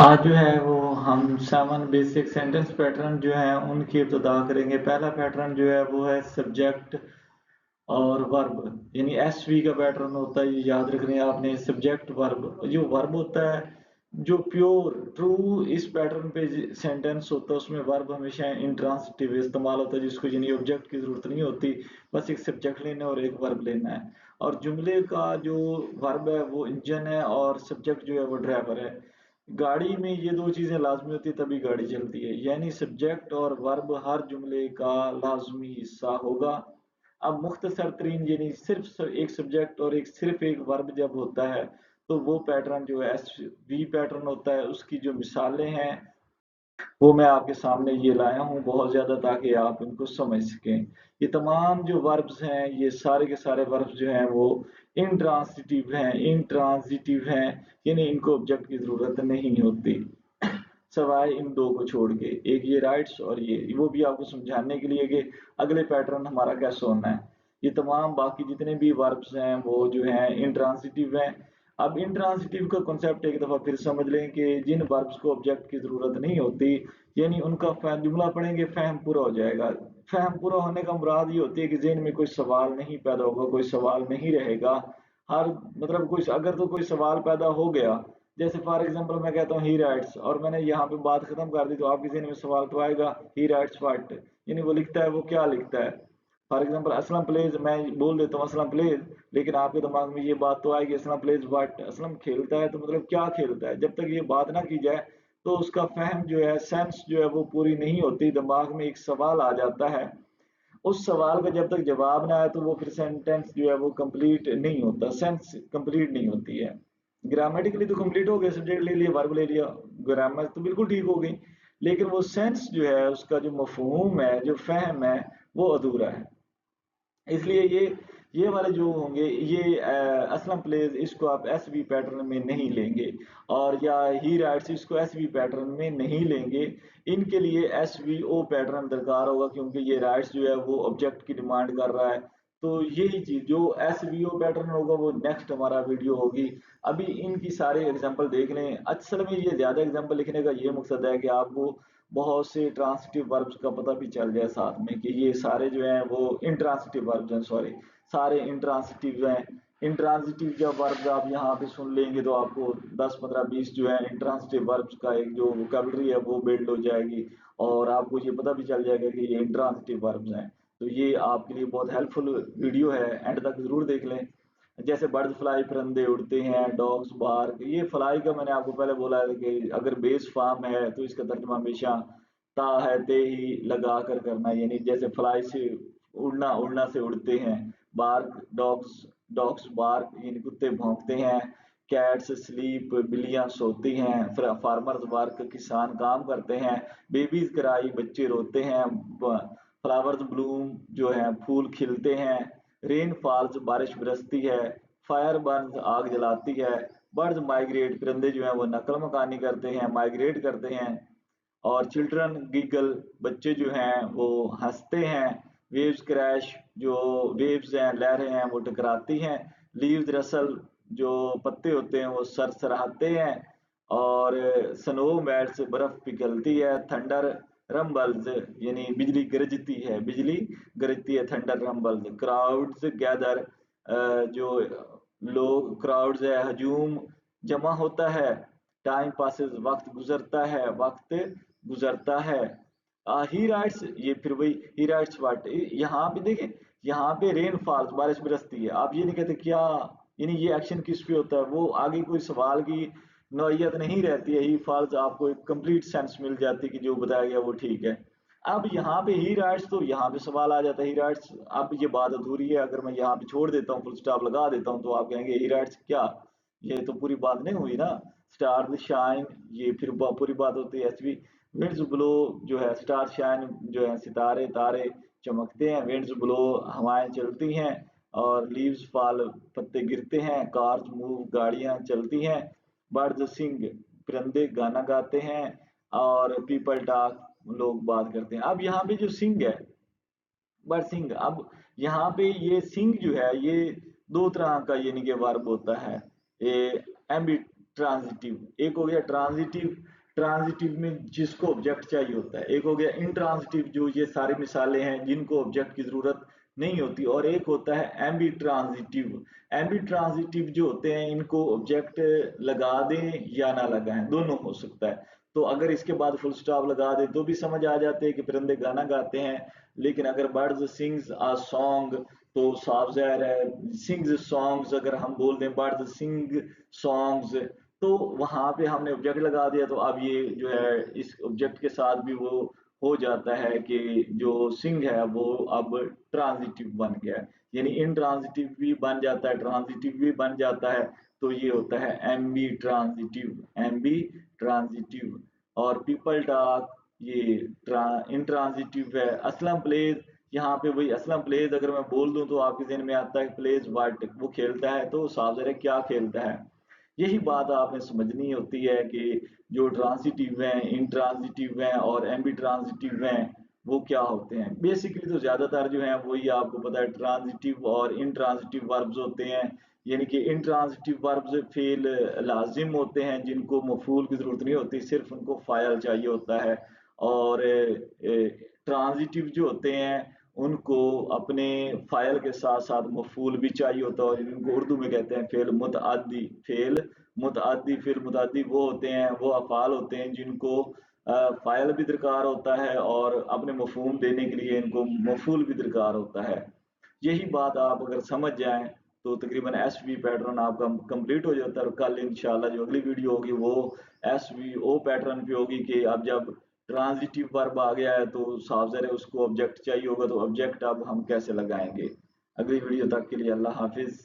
आज जो है वो हम 7 बेसिक सेंटेंस पैटर्न जो है उनकी इब्तिदा करेंगे। पहला पैटर्न जो है वो है सब्जेक्ट और वर्ब, यानी एसवी का पैटर्न होता है। ये याद रखना है आपने। सब्जेक्ट वर्ब, जो वर्ब होता है जो प्योर ट्रू इस पैटर्न पे सेंटेंस होता है उसमें वर्ब हमेशा इंट्रांसिटिव इस्तेमाल होता है, जिसको यानी ऑब्जेक्ट की जरूरत नहीं होती, बस एक सब्जेक्ट लेना है और एक वर्ब लेना है। और जुमले का जो वर्ब है वो इंजन है और सब्जेक्ट जो है वो ड्राइवर है। गाड़ी में ये दो चीजें लाजमी होती है तभी गाड़ी चलती है, यानी सब्जेक्ट और वर्ब हर जुमले का लाजमी हिस्सा होगा। अब मुख्तसर तरीन यानी सिर्फ एक सब्जेक्ट और एक सिर्फ एक वर्ब जब होता है तो वो पैटर्न जो है एस वी पैटर्न होता है। उसकी जो मिसालें हैं वो मैं आपके सामने ये लाया हूँ बहुत ज्यादा, ताकि आप इनको समझ सकें। ये तमाम जो वर्ब्स हैं ये सारे के सारे वर्ब्स जो हैं वो इंट्रांजिटिव हैं, यानी इनको ऑब्जेक्ट की जरूरत नहीं होती सवाए इन दो को छोड़ के। एक ये राइट्स और ये वो भी आपको समझाने के लिए कि अगले पैटर्न हमारा कैसे होना है। ये तमाम बाकी जितने भी वर्ब्स हैं वो जो हैं इंट्रांसिटिव हैं। अब इंट्रांसिटिव का कॉन्सेप्ट एक दफा फिर समझ लें कि जिन वर्ब्स को ऑब्जेक्ट की जरूरत नहीं होती, यानी उनका जुमला पढ़ेंगे फहम पूरा हो जाएगा। फहम पूरा होने का मुराद ये होती है कि जहन में कोई सवाल नहीं पैदा होगा, कोई सवाल नहीं रहेगा। हर मतलब कोई अगर तो कोई सवाल पैदा हो गया, जैसे फॉर एग्जांपल मैं कहता हूँ ही राइट्स और मैंने यहाँ पे बात खत्म कर दी, तो आपके जहन में सवाल तो आएगा ही राइट्स व्हाट, यानी वो लिखता है वो क्या लिखता है। फॉर एग्जांपल असलम प्लेज, मैं बोल देता हूँ असलम प्लेज, लेकिन आपके दिमाग में ये बात तो आएगी असलम प्लेज व्हाट, असलम खेलता है तो मतलब क्या खेलता है। जब तक ये बात ना की जाए तो उसका फहम जो है सेंस जो है वो पूरी नहीं होती। दिमाग में एक सवाल आ जाता है, उस सवाल का जब तक जवाब ना आए तो वो फिर सेंटेंस जो है वो कंप्लीट नहीं होता, सेंस कंप्लीट नहीं होती है। ग्रामेटिकली तो कंप्लीट हो गया, सब्जेक्ट ले लिया वर्ब ले लिया, ग्रामर तो बिल्कुल ठीक हो गई, लेकिन वो सेंस जो है उसका जो मफहूम है जो फहम है वो अधूरा है। इसलिए ये वाले जो होंगे ये असलम प्लेज, इसको आप एस वी पैटर्न में नहीं लेंगे, और या ही राइट्स इसको एस वी पैटर्न में नहीं लेंगे। इनके लिए एस वी ओ पैटर्न दरकार होगा, क्योंकि ये राइट्स जो है वो ऑब्जेक्ट की डिमांड कर रहा है। तो यही चीज जो एस वी ओ पैटर्न होगा वो नेक्स्ट हमारा वीडियो होगी। अभी इनकी सारे एग्जांपल देख लें। असल में ये ज्यादा एग्जांपल लिखने का ये मकसद है कि आपको बहुत से ट्रांसिटिव वर्ब्स का पता भी चल जाए साथ में, कि ये सारे जो हैं वो इंट्रांसिटिव वर्ब्स हैं, सॉरी सारे इंट्रांसिटिव हैं। इंट्रांसिटिव जब वर्ब्स आप यहाँ पे सुन लेंगे तो आपको 10 15 20 जो है इंट्रांसिटिव वर्ब्स का एक जो वोकैबुलरी है वो बिल्ड हो जाएगी, और आपको ये पता भी चल जाएगा कि ये इंट्रांसिटिव वर्ब्स हैं। तो ये आपके लिए बहुत हेल्पफुल वीडियो है, एंड तक जरूर देख लें। जैसे बर्ड फ्लाई, परिंदे उड़ते हैं, डॉग्स बार्क, ये फ्लाई का मैंने आपको पहले बोला है कि अगर बेस फॉर्म है तो इसका तर्जुमा हमेशा ता है ते ही लगा कर करना, यानी जैसे फ्लाई से उड़ना, उड़ना से उड़ते हैं। बार्क डॉग्स, डॉग्स बार्क यानी कुत्ते भौंकते हैं। कैट्स स्लीप, बिल्लियां सोती हैं। फार्मर्स वर्क, किसान काम करते हैं। बेबीज क्राई, बच्चे रोते हैं। फ्लावर्स ब्लूम, जो है फूल खिलते हैं। रेन फॉल्स, बारिश बरसती है। फायर बर्न्स, आग जलाती है। बर्ड्स माइग्रेट, परिंदे जो हैं वो नकल मकानी करते हैं, माइग्रेट करते हैं। और चिल्ड्रन गिगल, बच्चे जो हैं वो हंसते हैं। वेव्स क्रैश, जो वेव्स हैं लहरें हैं वो टकराती हैं। लीव्स रसल, जो पत्ते होते हैं वो सरसराते हैं। और स्नो मेल्ट्स, बर्फ पिघलती है। थंडर रंबल्स, यानी बिजली गरजती है, बिजली गरजती है। Thunder rumbles. क्राउड्स गैदर, जो लोग क्राउड्स है, हजूम जमा होता है। टाइम पासेस, वक्त गुजरता है, वक्त गुजरता है। ही राइट्स, ये फिर वही ही राइट्स व्हाट, यहाँ पे देखें, यहाँ पे रेन फॉल्स, बारिश बरसती है, आप ये नहीं कहते क्या, यानी ये एक्शन किस पे होता है, वो आगे कोई सवाल की नौयत नहीं रहती है। ही फॉल्स आपको एक कंप्लीट सेंस मिल जाती है कि जो बताया गया वो ठीक है। अब यहाँ पे ही राइट्स, तो यहाँ पे सवाल आ जाता है ही राइट्स, अब ये बात अधूरी है। अगर मैं यहाँ पे छोड़ देता हूँ, फुल स्टॉप लगा देता हूँ, तो आप कहेंगे ही राइट्स क्या, ये तो पूरी बात नहीं हुई ना। स्टार शाइन, ये फिर पूरी बात होती है एचवी। विंड्स ब्लो, जो है स्टार शाइन, जो है सितारे तारे चमकते हैं। विंड्स ब्लो, हवाएं चलती हैं। और लीव्स फॉल, पत्ते गिरते हैं। कार्स मूव, गाड़ियां चलती हैं। बर्ड्स सिंग, परिंदे गाना गाते हैं। और पीपल टॉक, लोग बात करते हैं। अब यहाँ पे जो सिंग है, बर्ड सिंग, अब यहाँ पे ये सिंग जो है ये दो तरह का यानी कि वर्ब होता है। ये ट्रांजिटिव। एक हो गया ट्रांजिटिव, ट्रांजिटिव में जिसको ऑब्जेक्ट चाहिए होता है। एक हो गया इंट्रांजिटिव, जो ये सारी मिसालें हैं जिनको ऑब्जेक्ट की जरूरत नहीं होती। और एक होता है एम्बी ट्रांजिटिव। एम्बी ट्रांजिटिव जो होते हैं इनको ऑब्जेक्ट लगा दें या ना लगाएं, दोनों हो सकता है। तो अगर इसके बाद फुल स्टॉप लगा दे तो भी समझ आ जाते हैं कि परिंदे गाना गाते हैं। लेकिन अगर बर्ड्स सिंग्स अ सॉन्ग तो साफ ज़ाहिर है सिंग्स सॉन्ग्स, अगर हम बोल दें बर्ड्स सिंग सॉन्ग्स तो वहां पे हमने ऑब्जेक्ट लगा दिया, तो अब ये जो है इस ऑब्जेक्ट के साथ भी वो हो जाता है कि जो सिंग है वो अब ट्रांजिटिव बन गया है। यानी इंट्रांजिटिव भी बन जाता है, ट्रांजिटिव भी बन जाता है। तो ये होता है एम्बी ट्रांजिटिव, एम्बी ट्रांजिटिव। और पीपल टॉक ये इंट्रांजिटिव है। असलम प्लेज, यहाँ पे वही असलम प्लेज अगर मैं बोल दूं तो आपके जहन में आता है प्लेज व्हाट, वो खेलता है, तो साफ ज़ाहिर है क्या खेलता है। यही बात आपने समझनी होती है कि जो ट्रांजिटिव हैं, इंट्रांजिटिव हैं और एम्बी ट्रांजिटिव हैं वो क्या होते हैं। बेसिकली तो ज्यादातर जो है वही आपको पता है ट्रांजिटिव और इंट्रांजिटिव वर्ब्स होते हैं। यानी कि इंट्रांजिटिव वर्ब्स फेल लाजिम होते हैं जिनको मफूल की जरूरत नहीं होती, सिर्फ उनको फाइल चाहिए होता है। और ट्रांजिटिव जो होते हैं उनको अपने फाइल के साथ साथ मफूल भी चाहिए होता है, और इनको उर्दू में कहते हैं फेल मुतअद्दी। फेल मुतअद्दी, फेल मुतअद्दी वो होते हैं, वो अफ़ाल होते हैं जिनको फाइल भी दरकार होता है और अपने मफहूम देने के लिए इनको मफूल भी दरकार होता है। यही बात आप अगर समझ जाएं तो तकरीबन एस वी पैटर्न आपका कंप्लीट हो जाता है। और कल इंशाल्लाह जो अगली वीडियो होगी वो एस वी ओ पैटर्न पे होगी कि अब जब ट्रांजिटिव वर्ब आ गया है तो साफ ज़ाहिर है उसको ऑब्जेक्ट चाहिए होगा, तो ऑब्जेक्ट अब हम कैसे लगाएंगे। अगली वीडियो तक के लिए अल्लाह हाफिज।